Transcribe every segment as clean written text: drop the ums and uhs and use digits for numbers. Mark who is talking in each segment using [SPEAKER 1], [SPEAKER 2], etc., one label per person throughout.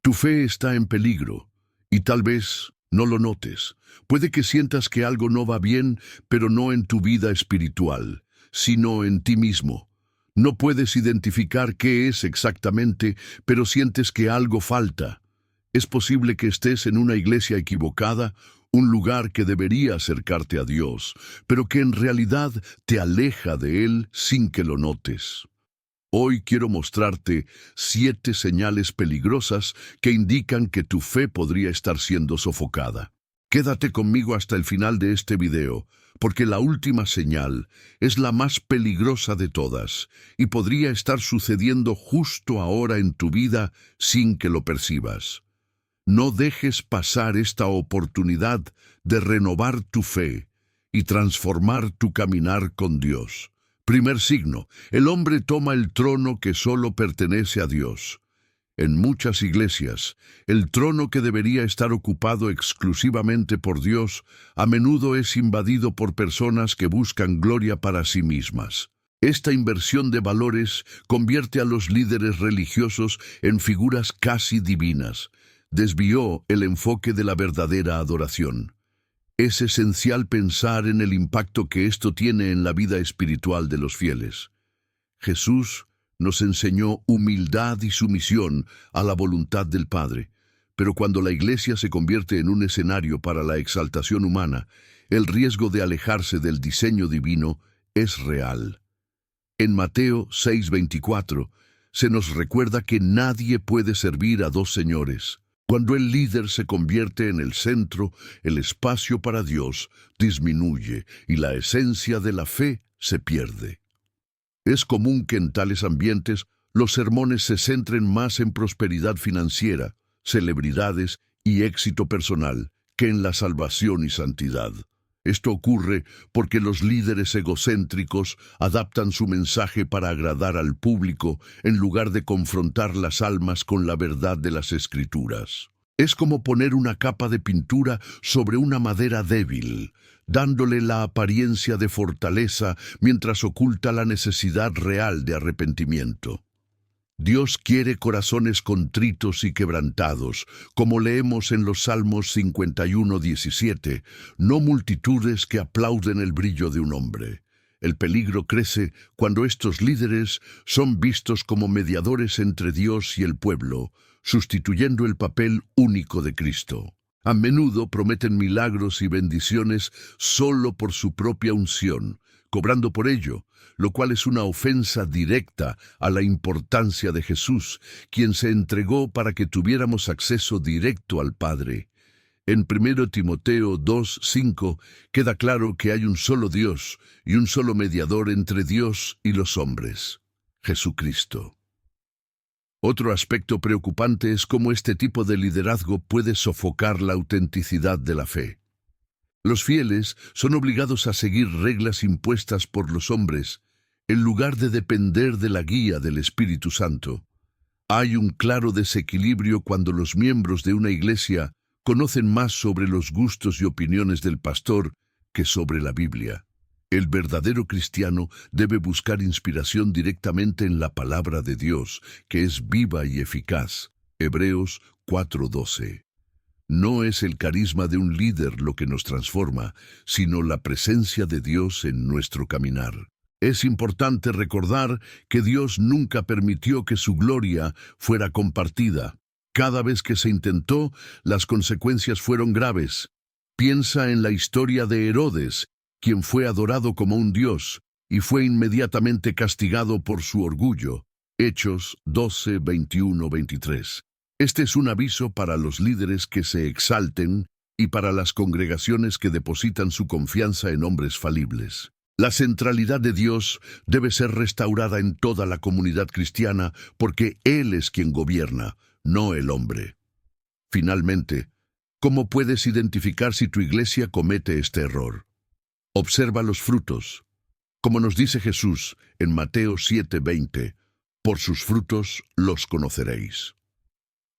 [SPEAKER 1] Tu fe está en peligro, y tal vez no lo notes. Puede que sientas que algo no va bien, pero no en tu vida espiritual, sino en ti mismo. No puedes identificar qué es exactamente, pero sientes que algo falta. Es posible que estés en una iglesia equivocada, un lugar que debería acercarte a Dios, pero que en realidad te aleja de Él sin que lo notes. Hoy quiero mostrarte 7 señales peligrosas que indican que tu fe podría estar siendo sofocada. Quédate conmigo hasta el final de este video, porque la última señal es la más peligrosa de todas y podría estar sucediendo justo ahora en tu vida sin que lo percibas. No dejes pasar esta oportunidad de renovar tu fe y transformar tu caminar con Dios. Primer signo: el hombre toma el trono que solo pertenece a Dios. En muchas iglesias, el trono que debería estar ocupado exclusivamente por Dios, a menudo es invadido por personas que buscan gloria para sí mismas. Esta inversión de valores convierte a los líderes religiosos en figuras casi divinas. Desvió el enfoque de la verdadera adoración. Es esencial pensar en el impacto que esto tiene en la vida espiritual de los fieles. Jesús nos enseñó humildad y sumisión a la voluntad del Padre, pero cuando la iglesia se convierte en un escenario para la exaltación humana, el riesgo de alejarse del diseño divino es real. En Mateo 6:24 se nos recuerda que nadie puede servir a dos señores. Cuando el líder se convierte en el centro, el espacio para Dios disminuye y la esencia de la fe se pierde. Es común que en tales ambientes los sermones se centren más en prosperidad financiera, celebridades y éxito personal que en la salvación y santidad. Esto ocurre porque los líderes egocéntricos adaptan su mensaje para agradar al público en lugar de confrontar las almas con la verdad de las Escrituras. Es como poner una capa de pintura sobre una madera débil, dándole la apariencia de fortaleza mientras oculta la necesidad real de arrepentimiento. Dios quiere corazones contritos y quebrantados, como leemos en los Salmos 51:17, no multitudes que aplauden el brillo de un hombre. El peligro crece cuando estos líderes son vistos como mediadores entre Dios y el pueblo, sustituyendo el papel único de Cristo. A menudo prometen milagros y bendiciones solo por su propia unción, cobrando por ello, lo cual es una ofensa directa a la importancia de Jesús, quien se entregó para que tuviéramos acceso directo al Padre. En 1 Timoteo 2:5 queda claro que hay un solo Dios y un solo mediador entre Dios y los hombres, Jesucristo. Otro aspecto preocupante es cómo este tipo de liderazgo puede sofocar la autenticidad de la fe. Los fieles son obligados a seguir reglas impuestas por los hombres, en lugar de depender de la guía del Espíritu Santo. Hay un claro desequilibrio cuando los miembros de una iglesia conocen más sobre los gustos y opiniones del pastor que sobre la Biblia. El verdadero cristiano debe buscar inspiración directamente en la palabra de Dios, que es viva y eficaz. Hebreos 4:12. No es el carisma de un líder lo que nos transforma, sino la presencia de Dios en nuestro caminar. Es importante recordar que Dios nunca permitió que su gloria fuera compartida. Cada vez que se intentó, las consecuencias fueron graves. Piensa en la historia de Herodes, quien fue adorado como un dios y fue inmediatamente castigado por su orgullo. Hechos 12:21-23. Este es un aviso para los líderes que se exalten y para las congregaciones que depositan su confianza en hombres falibles. La centralidad de Dios debe ser restaurada en toda la comunidad cristiana porque Él es quien gobierna, no el hombre. Finalmente, ¿cómo puedes identificar si tu iglesia comete este error? Observa los frutos. Como nos dice Jesús en Mateo 7:20, por sus frutos los conoceréis.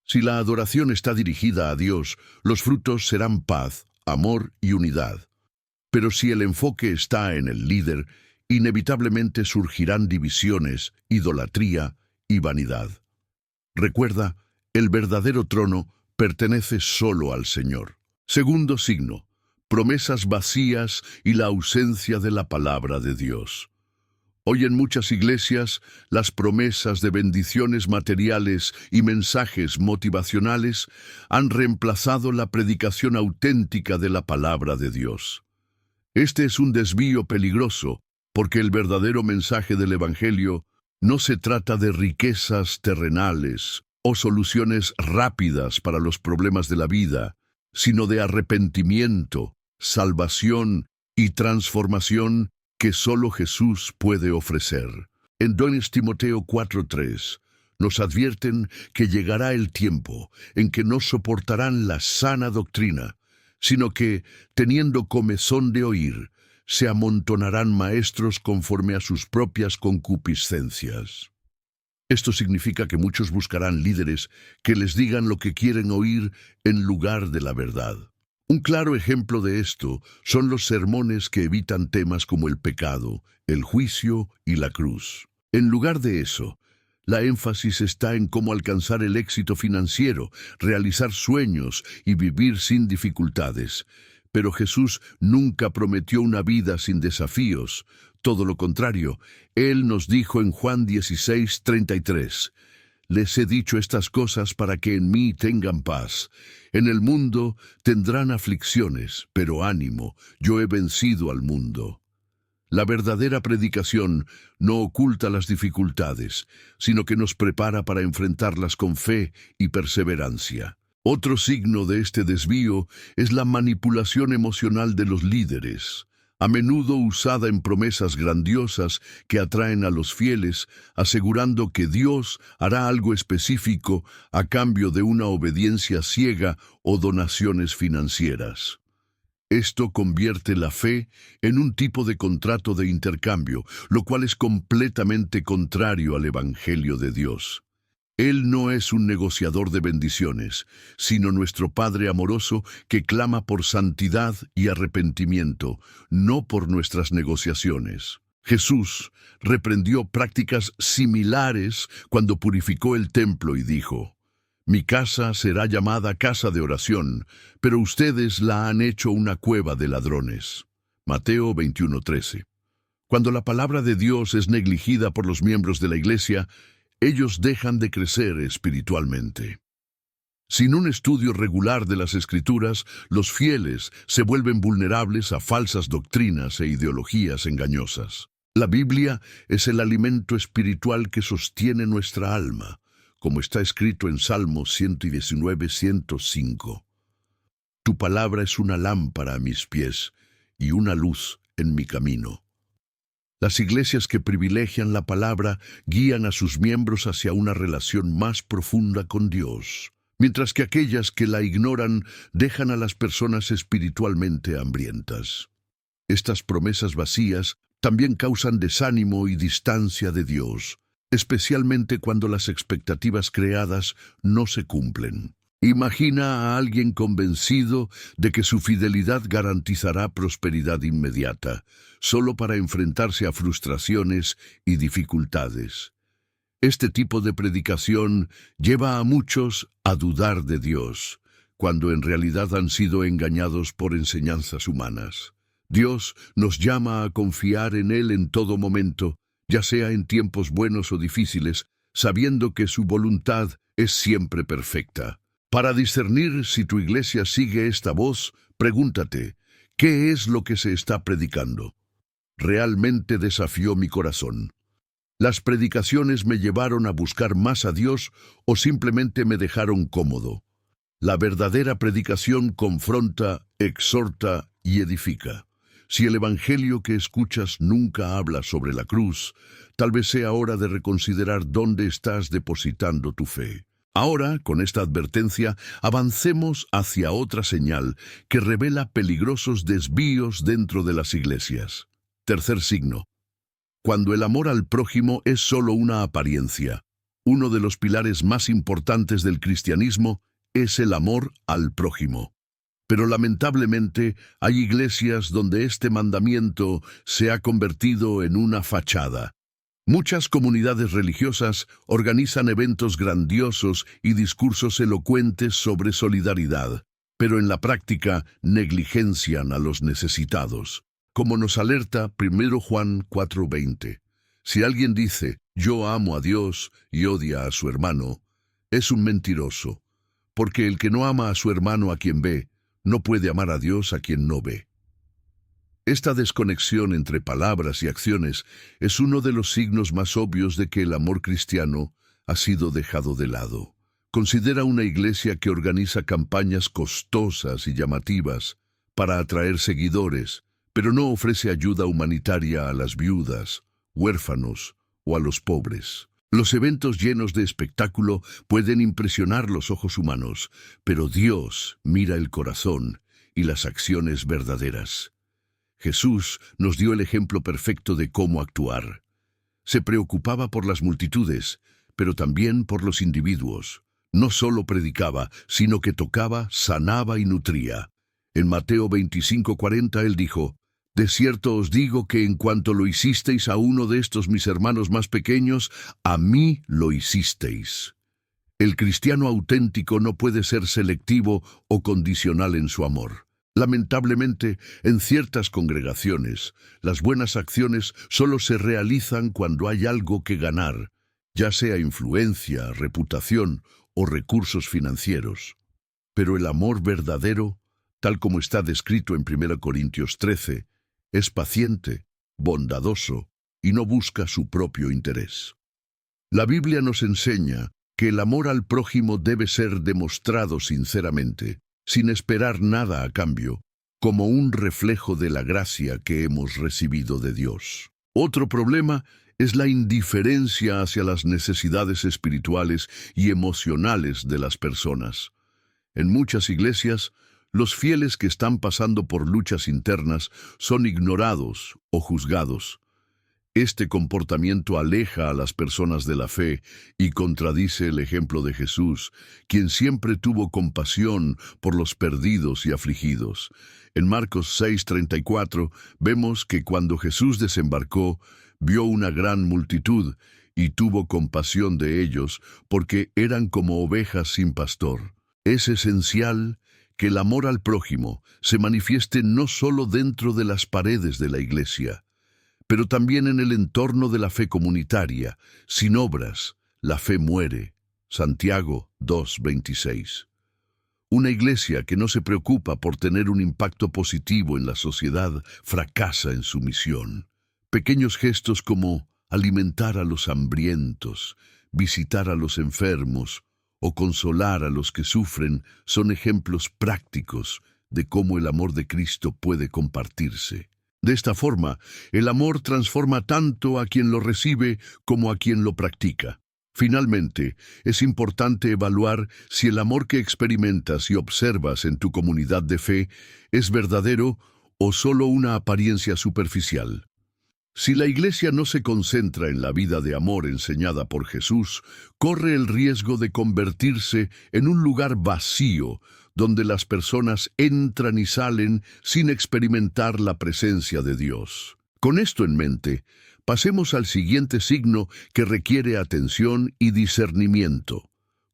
[SPEAKER 1] Si la adoración está dirigida a Dios, los frutos serán paz, amor y unidad. Pero si el enfoque está en el líder, inevitablemente surgirán divisiones, idolatría y vanidad. Recuerda, El verdadero trono pertenece solo al Señor. Segundo signo, promesas vacías y la ausencia de la palabra de Dios. Hoy en muchas iglesias, las promesas de bendiciones materiales y mensajes motivacionales han reemplazado la predicación auténtica de la palabra de Dios. Este es un desvío peligroso, porque el verdadero mensaje del Evangelio no se trata de riquezas terrenales o soluciones rápidas para los problemas de la vida, sino de arrepentimiento, salvación y transformación que solo Jesús puede ofrecer. En 2 Timoteo 4:3 nos advierten que llegará el tiempo en que no soportarán la sana doctrina, sino que, teniendo comezón de oír, se amontonarán maestros conforme a sus propias concupiscencias. Esto significa que muchos buscarán líderes que les digan lo que quieren oír en lugar de la verdad. Un claro ejemplo de esto son los sermones que evitan temas como el pecado, el juicio y la cruz. En lugar de eso, la énfasis está en cómo alcanzar el éxito financiero, realizar sueños y vivir sin dificultades. Pero Jesús nunca prometió una vida sin desafíos. Todo lo contrario, Él nos dijo en Juan 16:33, «Les he dicho estas cosas para que en mí tengan paz. En el mundo tendrán aflicciones, pero ánimo, yo he vencido al mundo». La verdadera predicación no oculta las dificultades, sino que nos prepara para enfrentarlas con fe y perseverancia. Otro signo de este desvío es la manipulación emocional de los líderes, a menudo usada en promesas grandiosas que atraen a los fieles, asegurando que Dios hará algo específico a cambio de una obediencia ciega o donaciones financieras. Esto convierte la fe en un tipo de contrato de intercambio, lo cual es completamente contrario al Evangelio de Dios. Él no es un negociador de bendiciones, sino nuestro Padre amoroso que clama por santidad y arrepentimiento, no por nuestras negociaciones. Jesús reprendió prácticas similares cuando purificó el templo y dijo, «Mi casa será llamada casa de oración, pero ustedes la han hecho una cueva de ladrones». Mateo 21:13. Cuando la palabra de Dios es negligida por los miembros de la iglesia, ellos dejan de crecer espiritualmente. Sin un estudio regular de las Escrituras, los fieles se vuelven vulnerables a falsas doctrinas e ideologías engañosas. La Biblia es el alimento espiritual que sostiene nuestra alma, como está escrito en Salmos 119:105. Tu palabra es una lámpara a mis pies y una luz en mi camino. Las iglesias que privilegian la palabra guían a sus miembros hacia una relación más profunda con Dios, mientras que aquellas que la ignoran dejan a las personas espiritualmente hambrientas. Estas promesas vacías también causan desánimo y distancia de Dios, especialmente cuando las expectativas creadas no se cumplen. Imagina a alguien convencido de que su fidelidad garantizará prosperidad inmediata, solo para enfrentarse a frustraciones y dificultades. Este tipo de predicación lleva a muchos a dudar de Dios, cuando en realidad han sido engañados por enseñanzas humanas. Dios nos llama a confiar en Él en todo momento, ya sea en tiempos buenos o difíciles, sabiendo que su voluntad es siempre perfecta. Para discernir si tu iglesia sigue esta voz, pregúntate, ¿qué es lo que se está predicando? Realmente desafió mi corazón. ¿Las predicaciones me llevaron a buscar más a Dios o simplemente me dejaron cómodo? La verdadera predicación confronta, exhorta y edifica. Si el evangelio que escuchas nunca habla sobre la cruz, tal vez sea hora de reconsiderar dónde estás depositando tu fe. Ahora, con esta advertencia, avancemos hacia otra señal que revela peligrosos desvíos dentro de las iglesias. Tercer signo. Cuando el amor al prójimo es solo una apariencia. Uno de los pilares más importantes del cristianismo es el amor al prójimo. Pero lamentablemente hay iglesias donde este mandamiento se ha convertido en una fachada. Muchas comunidades religiosas organizan eventos grandiosos y discursos elocuentes sobre solidaridad, pero en la práctica negligencian a los necesitados. Como nos alerta 1 Juan 4:20, si alguien dice, yo amo a Dios y odia a su hermano, es un mentiroso, porque el que no ama a su hermano a quien ve, no puede amar a Dios a quien no ve. Esta desconexión entre palabras y acciones es uno de los signos más obvios de que el amor cristiano ha sido dejado de lado. Considera una iglesia que organiza campañas costosas y llamativas para atraer seguidores, pero no ofrece ayuda humanitaria a las viudas, huérfanos o a los pobres. Los eventos llenos de espectáculo pueden impresionar los ojos humanos, pero Dios mira el corazón y las acciones verdaderas. Jesús nos dio el ejemplo perfecto de cómo actuar. Se preocupaba por las multitudes, pero también por los individuos. No solo predicaba, sino que tocaba, sanaba y nutría. En Mateo 25:40 él dijo, de cierto os digo que en cuanto lo hicisteis a uno de estos mis hermanos más pequeños, a mí lo hicisteis. El cristiano auténtico no puede ser selectivo o condicional en su amor. Lamentablemente, en ciertas congregaciones, las buenas acciones solo se realizan cuando hay algo que ganar, ya sea influencia, reputación o recursos financieros. Pero el amor verdadero, tal como está descrito en 1 Corintios 13, es paciente, bondadoso y no busca su propio interés. La Biblia nos enseña que el amor al prójimo debe ser demostrado sinceramente, sin esperar nada a cambio, como un reflejo de la gracia que hemos recibido de Dios. Otro problema es la indiferencia hacia las necesidades espirituales y emocionales de las personas. En muchas iglesias, los fieles que están pasando por luchas internas son ignorados o juzgados. Este comportamiento aleja a las personas de la fe y contradice el ejemplo de Jesús, quien siempre tuvo compasión por los perdidos y afligidos. En Marcos 6:34 vemos que cuando Jesús desembarcó, vio una gran multitud y tuvo compasión de ellos porque eran como ovejas sin pastor. Es esencial que el amor al prójimo se manifieste no solo dentro de las paredes de la iglesia, pero también en el entorno de la fe comunitaria. Sin obras, la fe muere. Santiago 2:26. Una iglesia que no se preocupa por tener un impacto positivo en la sociedad fracasa en su misión. Pequeños gestos como alimentar a los hambrientos, visitar a los enfermos o consolar a los que sufren son ejemplos prácticos de cómo el amor de Cristo puede compartirse. De esta forma, el amor transforma tanto a quien lo recibe como a quien lo practica. Finalmente, es importante evaluar si el amor que experimentas y observas en tu comunidad de fe es verdadero o solo una apariencia superficial. Si la iglesia no se concentra en la vida de amor enseñada por Jesús, corre el riesgo de convertirse en un lugar vacío, donde las personas entran y salen sin experimentar la presencia de Dios. Con esto en mente, pasemos al siguiente signo que requiere atención y discernimiento.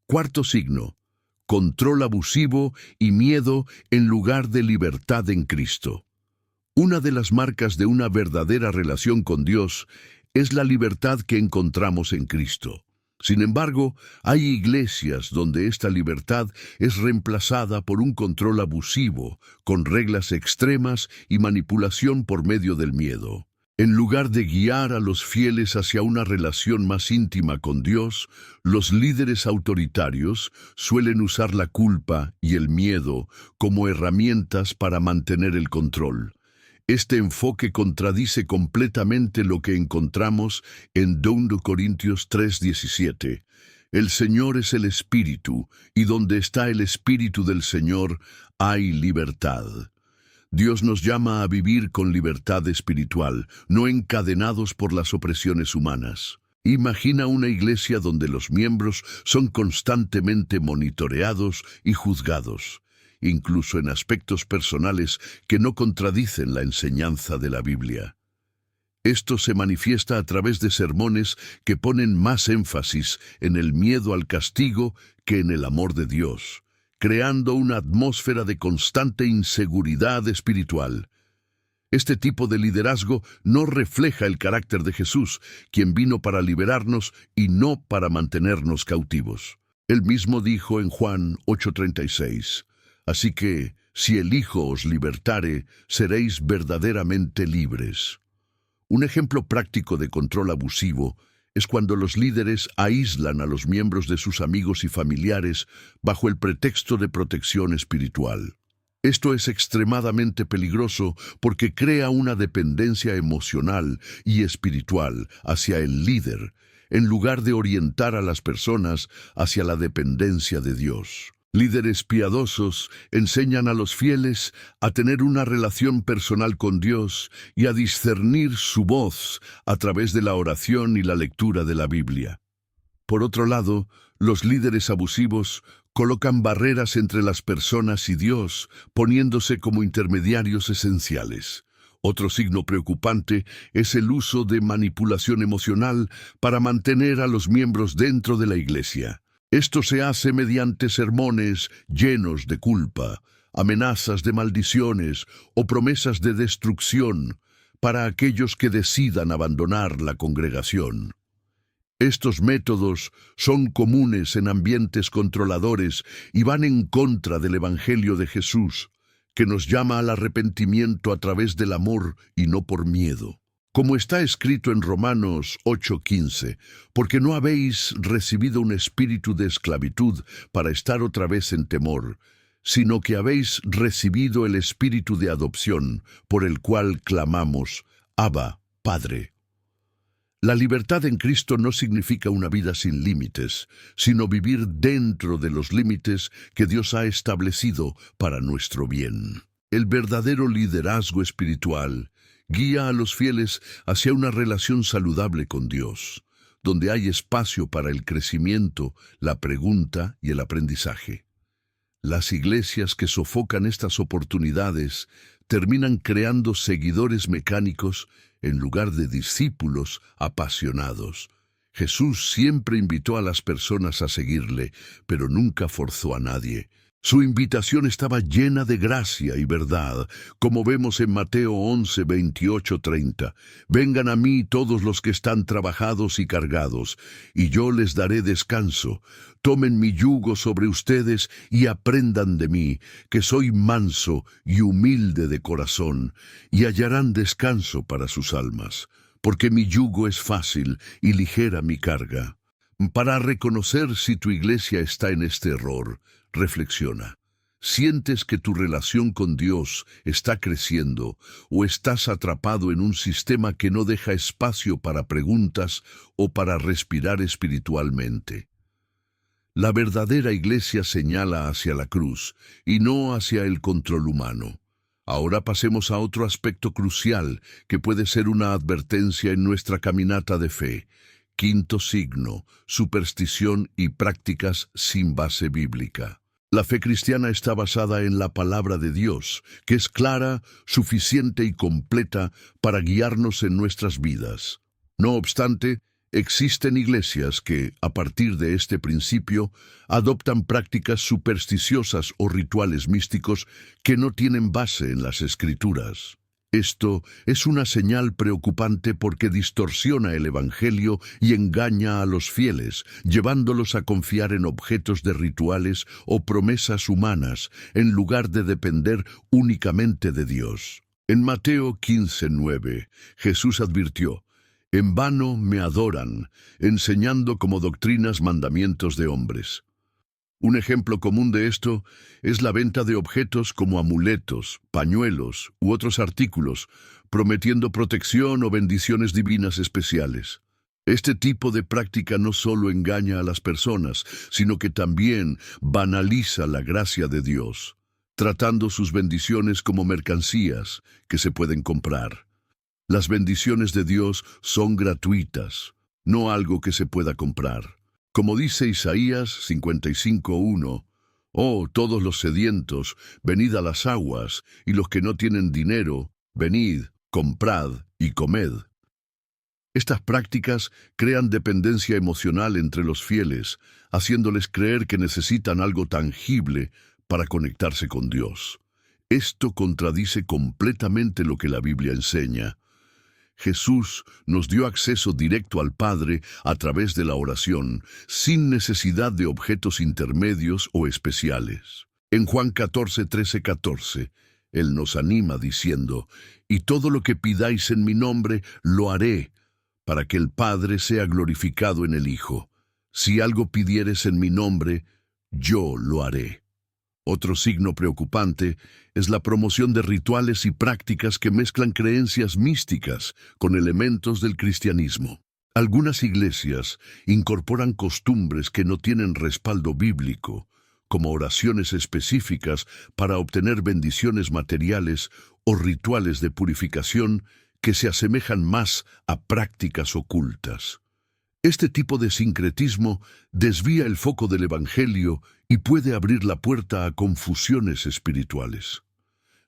[SPEAKER 1] Cuarto signo: control abusivo y miedo en lugar de libertad en Cristo. Una de las marcas de una verdadera relación con Dios es la libertad que encontramos en Cristo. Sin embargo, hay iglesias donde esta libertad es reemplazada por un control abusivo, con reglas extremas y manipulación por medio del miedo. En lugar de guiar a los fieles hacia una relación más íntima con Dios, los líderes autoritarios suelen usar la culpa y el miedo como herramientas para mantener el control. Este enfoque contradice completamente lo que encontramos en 2 Corintios 3:17. El Señor es el Espíritu, y donde está el Espíritu del Señor hay libertad. Dios nos llama a vivir con libertad espiritual, no encadenados por las opresiones humanas. Imagina una iglesia donde los miembros son constantemente monitoreados y juzgados, incluso en aspectos personales que no contradicen la enseñanza de la Biblia. Esto se manifiesta a través de sermones que ponen más énfasis en el miedo al castigo que en el amor de Dios, creando una atmósfera de constante inseguridad espiritual. Este tipo de liderazgo no refleja el carácter de Jesús, quien vino para liberarnos y no para mantenernos cautivos. Él mismo dijo en Juan 8:36, «Así que, si el Hijo os libertare, seréis verdaderamente libres». Un ejemplo práctico de control abusivo es cuando los líderes aíslan a los miembros de sus amigos y familiares bajo el pretexto de protección espiritual. Esto es extremadamente peligroso porque crea una dependencia emocional y espiritual hacia el líder, en lugar de orientar a las personas hacia la dependencia de Dios. Líderes piadosos enseñan a los fieles a tener una relación personal con Dios y a discernir su voz a través de la oración y la lectura de la Biblia. Por otro lado, los líderes abusivos colocan barreras entre las personas y Dios, poniéndose como intermediarios esenciales. Otro signo preocupante es el uso de manipulación emocional para mantener a los miembros dentro de la iglesia. Esto se hace mediante sermones llenos de culpa, amenazas de maldiciones o promesas de destrucción para aquellos que decidan abandonar la congregación. Estos métodos son comunes en ambientes controladores y van en contra del Evangelio de Jesús, que nos llama al arrepentimiento a través del amor y no por miedo. Como está escrito en Romanos 8:15, porque no habéis recibido un espíritu de esclavitud para estar otra vez en temor, sino que habéis recibido el espíritu de adopción, por el cual clamamos, Abba, Padre. La libertad en Cristo no significa una vida sin límites, sino vivir dentro de los límites que Dios ha establecido para nuestro bien. El verdadero liderazgo espiritual guía a los fieles hacia una relación saludable con Dios, donde hay espacio para el crecimiento, la pregunta y el aprendizaje. Las iglesias que sofocan estas oportunidades terminan creando seguidores mecánicos en lugar de discípulos apasionados. Jesús siempre invitó a las personas a seguirle, pero nunca forzó a nadie. Su invitación estaba llena de gracia y verdad, como vemos en Mateo 11, 28, 30. «Vengan a mí todos los que están trabajados y cargados, y yo les daré descanso. Tomen mi yugo sobre ustedes y aprendan de mí, que soy manso y humilde de corazón, y hallarán descanso para sus almas, porque mi yugo es fácil y ligera mi carga». Para reconocer si tu iglesia está en este error, reflexiona. ¿Sientes que tu relación con Dios está creciendo o estás atrapado en un sistema que no deja espacio para preguntas o para respirar espiritualmente? La verdadera iglesia señala hacia la cruz y no hacia el control humano. Ahora pasemos a otro aspecto crucial que puede ser una advertencia en nuestra caminata de fe. Quinto signo: superstición y prácticas sin base bíblica. La fe cristiana está basada en la palabra de Dios, que es clara, suficiente y completa para guiarnos en nuestras vidas. No obstante, existen iglesias que, a partir de este principio, adoptan prácticas supersticiosas o rituales místicos que no tienen base en las Escrituras. Esto es una señal preocupante porque distorsiona el Evangelio y engaña a los fieles, llevándolos a confiar en objetos de rituales o promesas humanas, en lugar de depender únicamente de Dios. En Mateo 15:9, Jesús advirtió: «En vano me adoran, enseñando como doctrinas mandamientos de hombres». Un ejemplo común de esto es la venta de objetos como amuletos, pañuelos u otros artículos, prometiendo protección o bendiciones divinas especiales. Este tipo de práctica no solo engaña a las personas, sino que también banaliza la gracia de Dios, tratando sus bendiciones como mercancías que se pueden comprar. Las bendiciones de Dios son gratuitas, no algo que se pueda comprar. Como dice Isaías 55:1, «Oh, todos los sedientos, venid a las aguas, y los que no tienen dinero, venid, comprad y comed». Estas prácticas crean dependencia emocional entre los fieles, haciéndoles creer que necesitan algo tangible para conectarse con Dios. Esto contradice completamente lo que la Biblia enseña. Jesús nos dio acceso directo al Padre a través de la oración, sin necesidad de objetos intermedios o especiales. En Juan 14, 13, 14, Él nos anima diciendo, «Y todo lo que pidáis en mi nombre, lo haré, para que el Padre sea glorificado en el Hijo. Si algo pidieres en mi nombre, yo lo haré». Otro signo preocupante es la promoción de rituales y prácticas que mezclan creencias místicas con elementos del cristianismo. Algunas iglesias incorporan costumbres que no tienen respaldo bíblico, como oraciones específicas para obtener bendiciones materiales o rituales de purificación que se asemejan más a prácticas ocultas. Este tipo de sincretismo desvía el foco del Evangelio y puede abrir la puerta a confusiones espirituales.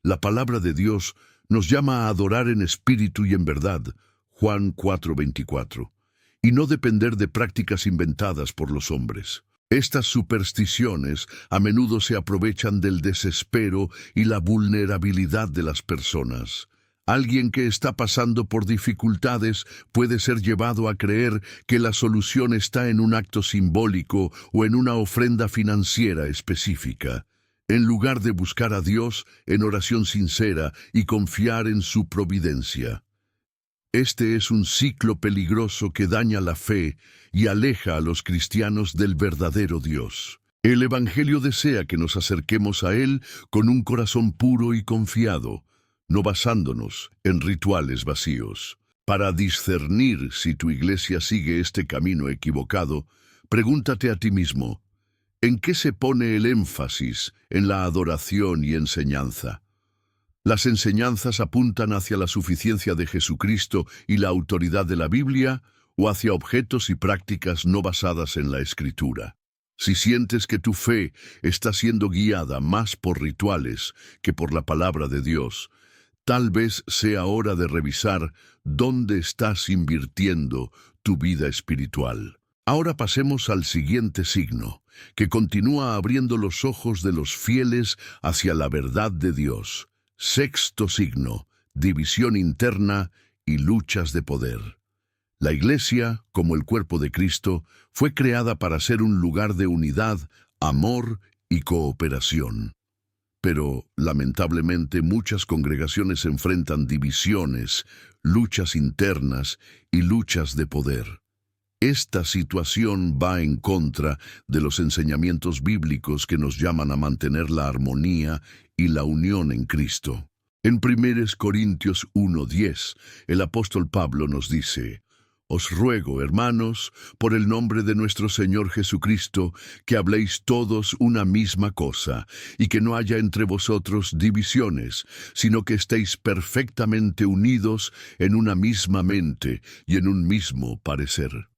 [SPEAKER 1] La palabra de Dios nos llama a adorar en espíritu y en verdad, Juan 4:24, y no depender de prácticas inventadas por los hombres. Estas supersticiones a menudo se aprovechan del desespero y la vulnerabilidad de las personas. Alguien que está pasando por dificultades puede ser llevado a creer que la solución está en un acto simbólico o en una ofrenda financiera específica, en lugar de buscar a Dios en oración sincera y confiar en su providencia. Este es un ciclo peligroso que daña la fe y aleja a los cristianos del verdadero Dios. El Evangelio desea que nos acerquemos a Él con un corazón puro y confiado, no basándonos en rituales vacíos. Para discernir si tu iglesia sigue este camino equivocado, pregúntate a ti mismo, ¿en qué se pone el énfasis en la adoración y enseñanza? ¿Las enseñanzas apuntan hacia la suficiencia de Jesucristo y la autoridad de la Biblia, o hacia objetos y prácticas no basadas en la Escritura? Si sientes que tu fe está siendo guiada más por rituales que por la palabra de Dios, tal vez sea hora de revisar dónde estás invirtiendo tu vida espiritual. Ahora pasemos al siguiente signo, que continúa abriendo los ojos de los fieles hacia la verdad de Dios. Sexto signo, división interna y luchas de poder. La Iglesia, como el cuerpo de Cristo, fue creada para ser un lugar de unidad, amor y cooperación. Pero, lamentablemente, muchas congregaciones enfrentan divisiones, luchas internas y luchas de poder. Esta situación va en contra de los enseñamientos bíblicos que nos llaman a mantener la armonía y la unión en Cristo. En 1 Corintios 1:10, el apóstol Pablo nos dice, «Os ruego, hermanos, por el nombre de nuestro Señor Jesucristo, que habléis todos una misma cosa, y que no haya entre vosotros divisiones, sino que estéis perfectamente unidos en una misma mente y en un mismo parecer».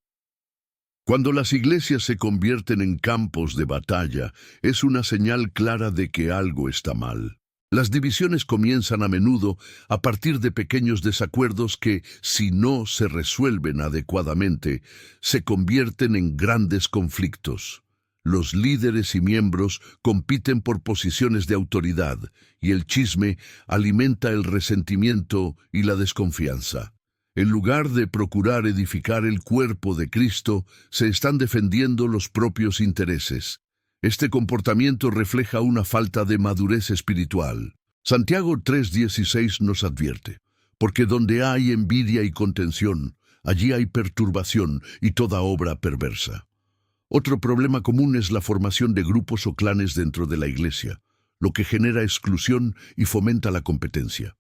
[SPEAKER 1] Cuando las iglesias se convierten en campos de batalla, es una señal clara de que algo está mal. Las divisiones comienzan a menudo a partir de pequeños desacuerdos que, si no se resuelven adecuadamente, se convierten en grandes conflictos. Los líderes y miembros compiten por posiciones de autoridad, y el chisme alimenta el resentimiento y la desconfianza. En lugar de procurar edificar el cuerpo de Cristo, se están defendiendo los propios intereses. Este comportamiento refleja una falta de madurez espiritual. Santiago 3:16 nos advierte, «Porque donde hay envidia y contención, allí hay perturbación y toda obra perversa». Otro problema común es la formación de grupos o clanes dentro de la iglesia, lo que genera exclusión y fomenta la competencia.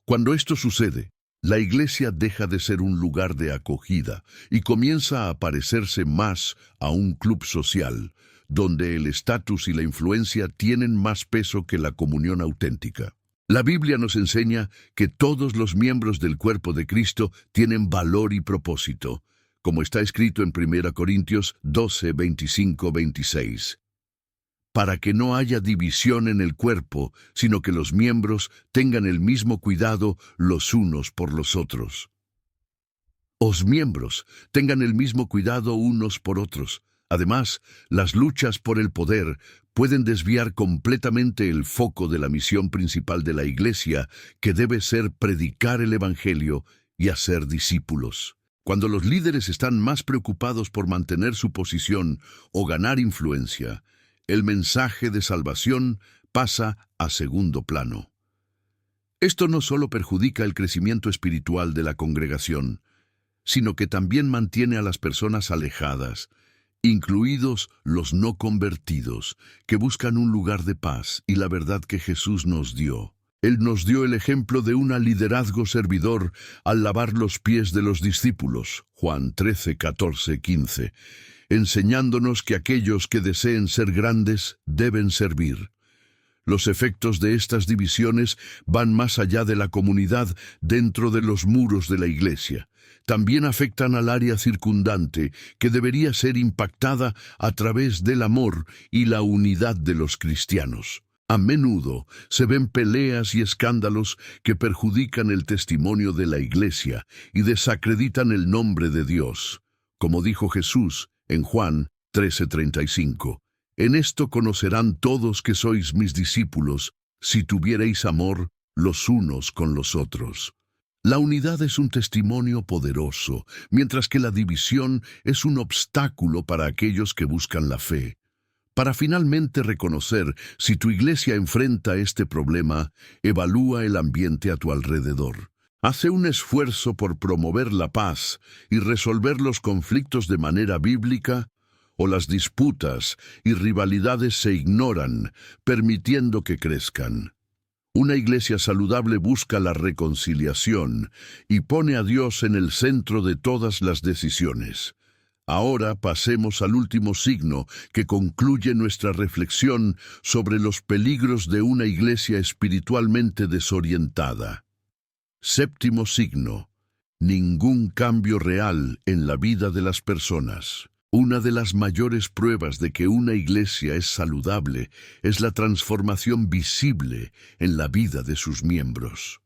[SPEAKER 1] Cuando esto sucede, la iglesia deja de ser un lugar de acogida y comienza a parecerse más a un club social, donde el estatus y la influencia tienen más peso que la comunión auténtica. La Biblia nos enseña que todos los miembros del cuerpo de Cristo tienen valor y propósito, como está escrito en 1 Corintios 12, 25, 26. Para que no haya división en el cuerpo, sino que los miembros tengan el mismo cuidado los unos por los otros. Os miembros tengan el mismo cuidado unos por otros. Además, las luchas por el poder pueden desviar completamente el foco de la misión principal de la Iglesia, que debe ser predicar el Evangelio y hacer discípulos. Cuando los líderes están más preocupados por mantener su posición o ganar influencia, el mensaje de salvación pasa a segundo plano. Esto no solo perjudica el crecimiento espiritual de la congregación, sino que también mantiene a las personas alejadas, incluidos los no convertidos, que buscan un lugar de paz y la verdad que Jesús nos dio. Él nos dio el ejemplo de un liderazgo servidor al lavar los pies de los discípulos, Juan 13, 14, 15, enseñándonos que aquellos que deseen ser grandes deben servir. Los efectos de estas divisiones van más allá de la comunidad dentro de los muros de la Iglesia. También afectan al área circundante, que debería ser impactada a través del amor y la unidad de los cristianos. A menudo se ven peleas y escándalos que perjudican el testimonio de la Iglesia y desacreditan el nombre de Dios. Como dijo Jesús en Juan 13:35, «En esto conocerán todos que sois mis discípulos, si tuviereis amor los unos con los otros». La unidad es un testimonio poderoso, mientras que la división es un obstáculo para aquellos que buscan la fe. Para finalmente reconocer si tu iglesia enfrenta este problema, evalúa el ambiente a tu alrededor. Hace un esfuerzo por promover la paz y resolver los conflictos de manera bíblica, o las disputas y rivalidades se ignoran, permitiendo que crezcan. Una iglesia saludable busca la reconciliación y pone a Dios en el centro de todas las decisiones. Ahora pasemos al último signo que concluye nuestra reflexión sobre los peligros de una iglesia espiritualmente desorientada. Séptimo signo: ningún cambio real en la vida de las personas. Una de las mayores pruebas de que una iglesia es saludable es la transformación visible en la vida de sus miembros.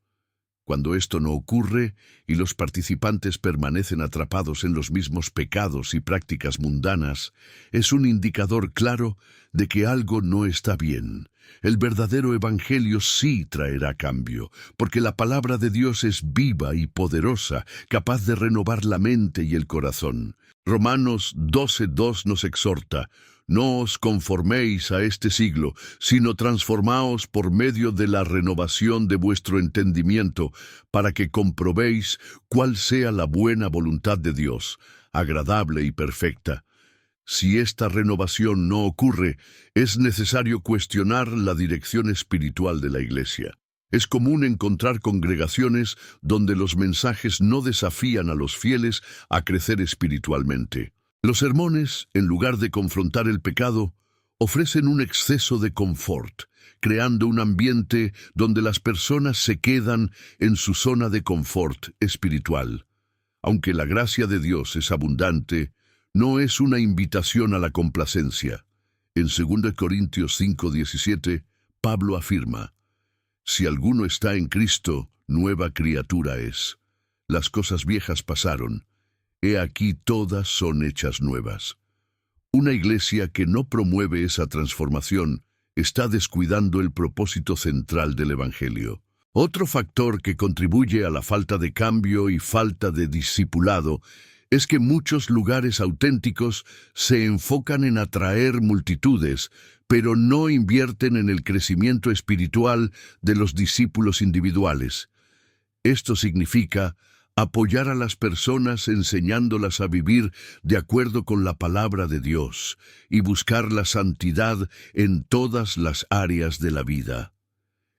[SPEAKER 1] Cuando esto no ocurre y los participantes permanecen atrapados en los mismos pecados y prácticas mundanas, es un indicador claro de que algo no está bien. El verdadero evangelio sí traerá cambio, porque la palabra de Dios es viva y poderosa, capaz de renovar la mente y el corazón. Romanos 12:2 nos exhorta: «No os conforméis a este siglo, sino transformaos por medio de la renovación de vuestro entendimiento, para que comprobéis cuál sea la buena voluntad de Dios, agradable y perfecta». Si esta renovación no ocurre, es necesario cuestionar la dirección espiritual de la Iglesia. Es común encontrar congregaciones donde los mensajes no desafían a los fieles a crecer espiritualmente. Los sermones, en lugar de confrontar el pecado, ofrecen un exceso de confort, creando un ambiente donde las personas se quedan en su zona de confort espiritual. Aunque la gracia de Dios es abundante, no es una invitación a la complacencia. En 2 Corintios 5:17, Pablo afirma: «Si alguno está en Cristo, nueva criatura es. Las cosas viejas pasaron. He aquí todas son hechas nuevas». Una iglesia que no promueve esa transformación está descuidando el propósito central del Evangelio. Otro factor que contribuye a la falta de cambio y falta de discipulado es que muchos lugares auténticos se enfocan en atraer multitudes, pero no invierten en el crecimiento espiritual de los discípulos individuales. Esto significa apoyar a las personas enseñándolas a vivir de acuerdo con la palabra de Dios y buscar la santidad en todas las áreas de la vida.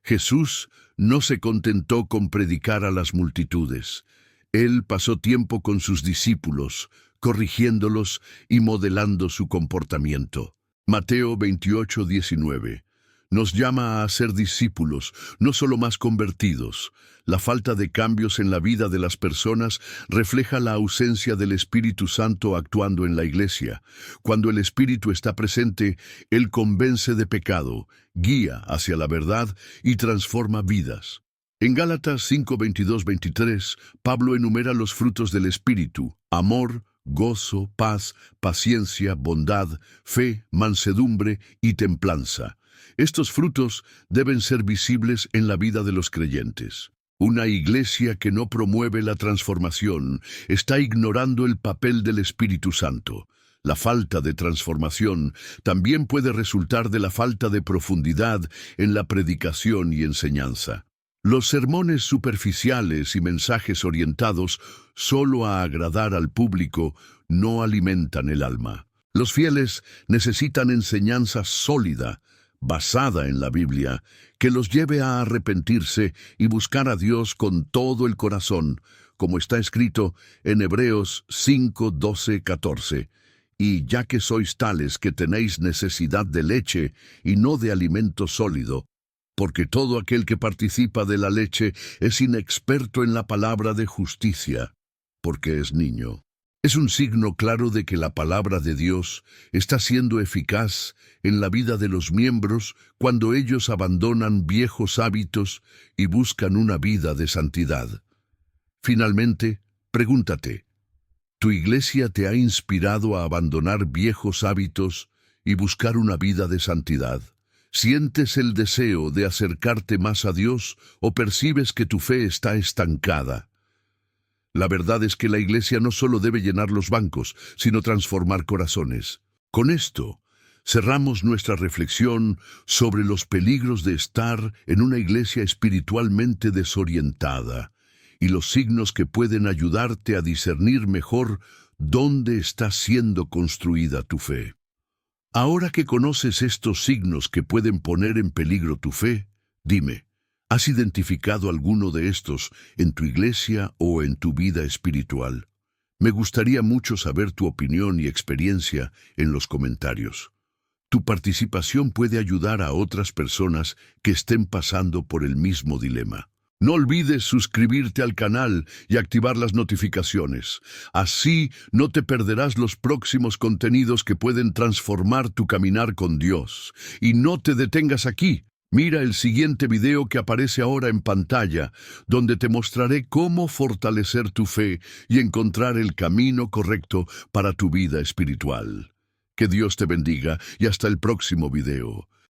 [SPEAKER 1] Jesús no se contentó con predicar a las multitudes. Él pasó tiempo con sus discípulos, corrigiéndolos y modelando su comportamiento. Mateo 28:19 nos llama a ser discípulos, no solo más convertidos. La falta de cambios en la vida de las personas refleja la ausencia del Espíritu Santo actuando en la iglesia. Cuando el Espíritu está presente, Él convence de pecado, guía hacia la verdad y transforma vidas. En Gálatas 5, 22, 23, Pablo enumera los frutos del Espíritu: amor, gozo, paz, paciencia, bondad, fe, mansedumbre y templanza. Estos frutos deben ser visibles en la vida de los creyentes. Una iglesia que no promueve la transformación está ignorando el papel del Espíritu Santo. La falta de transformación también puede resultar de la falta de profundidad en la predicación y enseñanza. Los sermones superficiales y mensajes orientados solo a agradar al público no alimentan el alma. Los fieles necesitan enseñanza sólida, basada en la Biblia, que los lleve a arrepentirse y buscar a Dios con todo el corazón, como está escrito en Hebreos 5, 12, 14. Y ya que sois tales que tenéis necesidad de leche y no de alimento sólido, porque todo aquel que participa de la leche es inexperto en la palabra de justicia, porque es niño. Es un signo claro de que la palabra de Dios está siendo eficaz en la vida de los miembros cuando ellos abandonan viejos hábitos y buscan una vida de santidad. Finalmente, pregúntate, ¿tu iglesia te ha inspirado a abandonar viejos hábitos y buscar una vida de santidad? ¿Sientes el deseo de acercarte más a Dios o percibes que tu fe está estancada? La verdad es que la iglesia no solo debe llenar los bancos, sino transformar corazones. Con esto, cerramos nuestra reflexión sobre los peligros de estar en una iglesia espiritualmente desorientada y los signos que pueden ayudarte a discernir mejor dónde está siendo construida tu fe. Ahora que conoces estos signos que pueden poner en peligro tu fe, dime, ¿has identificado alguno de estos en tu iglesia o en tu vida espiritual? Me gustaría mucho saber tu opinión y experiencia en los comentarios. Tu participación puede ayudar a otras personas que estén pasando por el mismo dilema. No olvides suscribirte al canal y activar las notificaciones. Así no te perderás los próximos contenidos que pueden transformar tu caminar con Dios. Y no te detengas aquí. Mira el siguiente video que aparece ahora en pantalla, donde te mostraré cómo fortalecer tu fe y encontrar el camino correcto para tu vida espiritual. Que Dios te bendiga y hasta el próximo video.